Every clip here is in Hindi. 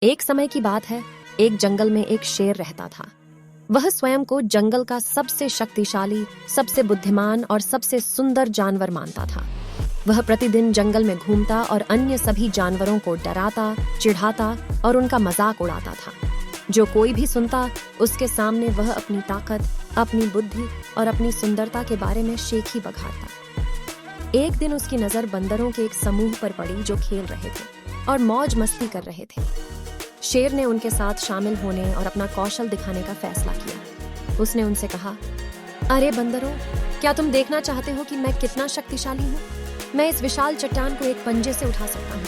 एक समय की बात है, एक जंगल में एक शेर रहता था। वह स्वयं को जंगल का सबसे शक्तिशाली, सबसे बुद्धिमान और सबसे सुंदर जानवर मानता था। वह प्रतिदिन जंगल में घूमता और अन्य सभी जानवरों को डराता, चिढ़ाता और उनका मजाक उड़ाता था। जो कोई भी सुनता, उसके सामने वह अपनी ताकत, अपनी बुद्धि और अपनी सुंदरता के बारे में शेख ही बघाड़ता। एक दिन उसकी नजर बंदरों के एक समूह पर पड़ी जो खेल रहे थे और मौज मस्ती कर रहे थे। शेर ने उनके साथ शामिल होने और अपना कौशल दिखाने का फैसला किया। उसने उनसे कहा, अरे बंदरों, क्या तुम देखना चाहते हो कि मैं कितना शक्तिशाली हूँ? मैं इस विशाल चट्टान को एक पंजे से उठा सकता हूँ।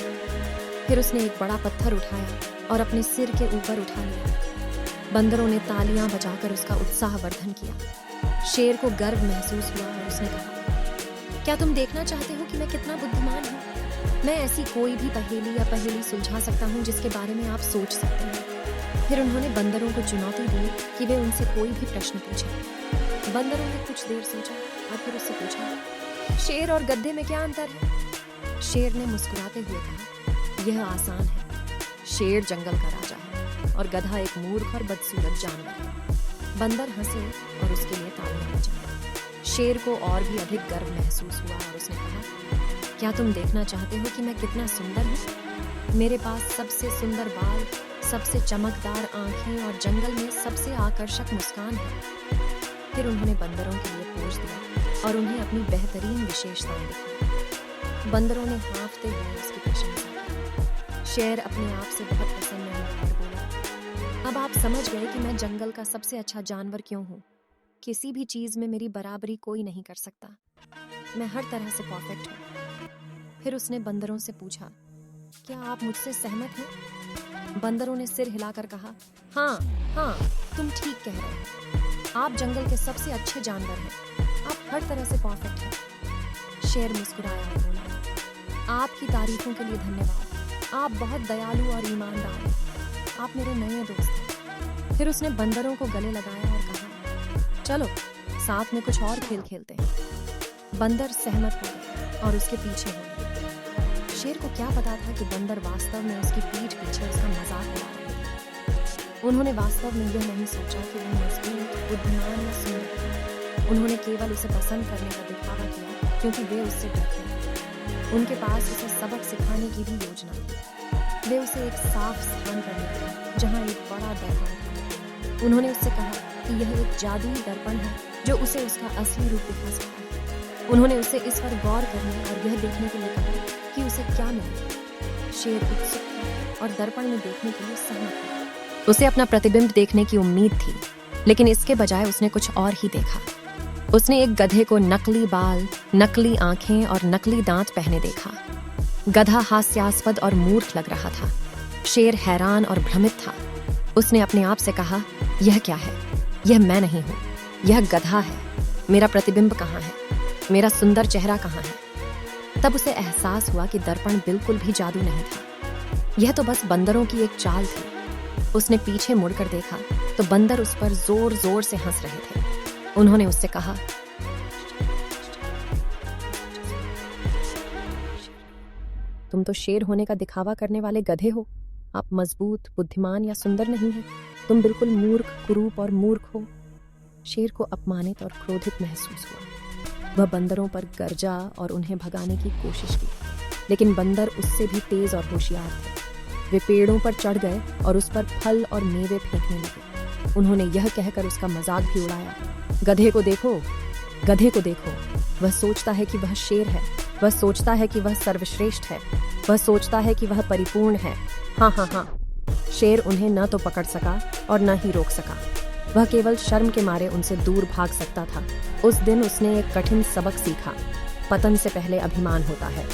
फिर उसने एक बड़ा पत्थर उठाया और अपने सिर के ऊपर उठा लिया। बंदरों ने तालियां बजाकर उसका उत्साहवर्धन किया। शेर को गर्व महसूस हुआ और उसने कहा, क्या तुम देखना चाहते हो कि मैं कितना बुद्धिमान हूँ? मैं ऐसी कोई भी पहेली सुलझा सकता हूँ जिसके बारे में आप सोच सकते हैं। फिर उन्होंने बंदरों को चुनौती दी कि वे उनसे कोई भी प्रश्न पूछें। बंदरों ने कुछ देर सोचा और फिर उससे पूछा, शेर और गधे में क्या अंतर है? शेर ने मुस्कुराते हुए कहा, यह आसान है। शेर जंगल का राजा है और गधा एक मूर्ख और बदसूरत जानवर है। बंदर हंसे और उसके लिए तालियां बजाई। शेर को और भी अधिक गर्व महसूस हुआ और उसने कहा, क्या तुम देखना चाहते हो कि मैं कितना सुंदर हूँ? मेरे पास सबसे सुंदर बाल, सबसे चमकदार आंखें और जंगल में सबसे आकर्षक मुस्कान है। फिर उन्होंने बंदरों के लिए पोज दिया और उन्हें अपनी बेहतरीन विशेषताएं दिखाई। बंदरों ने हाँफते हुए उसकी प्रशंसा की। शेर अपने आप से बहुत प्रसन्न हुआ और बोला, अब आप समझ गए कि मैं जंगल का सबसे अच्छा जानवर क्यों हूँ। किसी भी चीज में मेरी बराबरी कोई नहीं कर सकता। मैं हर तरह से परफेक्ट हूँ। फिर उसने बंदरों से पूछा, क्या आप मुझसे सहमत हैं? बंदरों ने सिर हिलाकर कहा, हाँ, तुम ठीक कह रहे हो। आप जंगल के सबसे अच्छे जानवर हैं। आप हर तरह से परफेक्ट हैं। शेर मुस्कुराया और बोला, आपकी तारीफों के लिए धन्यवाद। आप बहुत दयालु और ईमानदार हैं। आप मेरे नए दोस्त हैं। फिर उसने बंदरों को गले लगाया और कहा, चलो साथ में कुछ और खेल खेलते हैं। बंदर सहमत हो गए और उसके पीछे हो गए। शेर को क्या पता था कि बंदर वास्तव में उसकी पीठ पीछे उसका मजाक उड़ा रहे थे। उन्होंने वास्तव में यह नहीं सोचा कि वो मजबूत, बुद्धिमान या सुंदर है। उन्होंने केवल उसे पसंद करने का दिखावा किया क्योंकि वे उससे डरते थे। उनके पास उसे सबक सिखाने की भी योजना थी। वे उसे एक साफ स्थान पर ले गए जहाँ एक बड़ा दर्पण था। उन्होंने उससे कहा कि यह एक जादुई दर्पण है जो उसे उसका असली रूप दिखा सकता है। उन्होंने उसे इस पर गौर करने और यह देखने के लिए कहा कि उसे क्या मिले। शेर उत्सुक था और दर्पण में देखने के लिए सहमत था। उसे अपना प्रतिबिंब देखने की उम्मीद थी, लेकिन इसके बजाय उसने कुछ और ही देखा। उसने एक गधे को नकली बाल, नकली आंखें और नकली दांत पहने देखा। गधा हास्यास्पद और मूर्ख लग रहा था। शेर हैरान और भ्रमित था। उसने अपने आप से कहा, यह क्या है? यह मैं नहीं हूँ, यह गधा है। मेरा प्रतिबिंब कहाँ है? मेरा सुंदर चेहरा कहाँ है? तब उसे एहसास हुआ कि दर्पण बिल्कुल भी जादू नहीं था। यह तो बस बंदरों की एक चाल थी। उसने पीछे मुड़कर देखा तो बंदर उस पर जोर जोर से हंस रहे थे। उन्होंने उससे कहा, तुम तो शेर होने का दिखावा करने वाले गधे हो। आप मजबूत, बुद्धिमान या सुंदर नहीं हो। तुम बिल्कुल मूर्ख, कुरूप और मूर्ख हो। शेर को अपमानित और क्रोधित महसूस हुआ। वह बंदरों पर गरजा और उन्हें भगाने की कोशिश की, लेकिन बंदर उससे भी तेज और होशियार थे। वे पेड़ों पर चढ़ गए और उस पर फल और मेवे फेंकने लगे। उन्होंने यह कहकर उसका मजाक भी उड़ाया, गधे को देखो, गधे को देखो। वह सोचता है कि वह शेर है। वह सोचता है कि वह सर्वश्रेष्ठ है। वह सोचता है कि वह परिपूर्ण है। हाँ। शेर उन्हें न तो पकड़ सका और न ही रोक सका। वह केवल शर्म के मारे उनसे दूर भाग सकता था। उस दिन उसने एक कठिन सबक सीखा, पतन से पहले अभिमान होता है।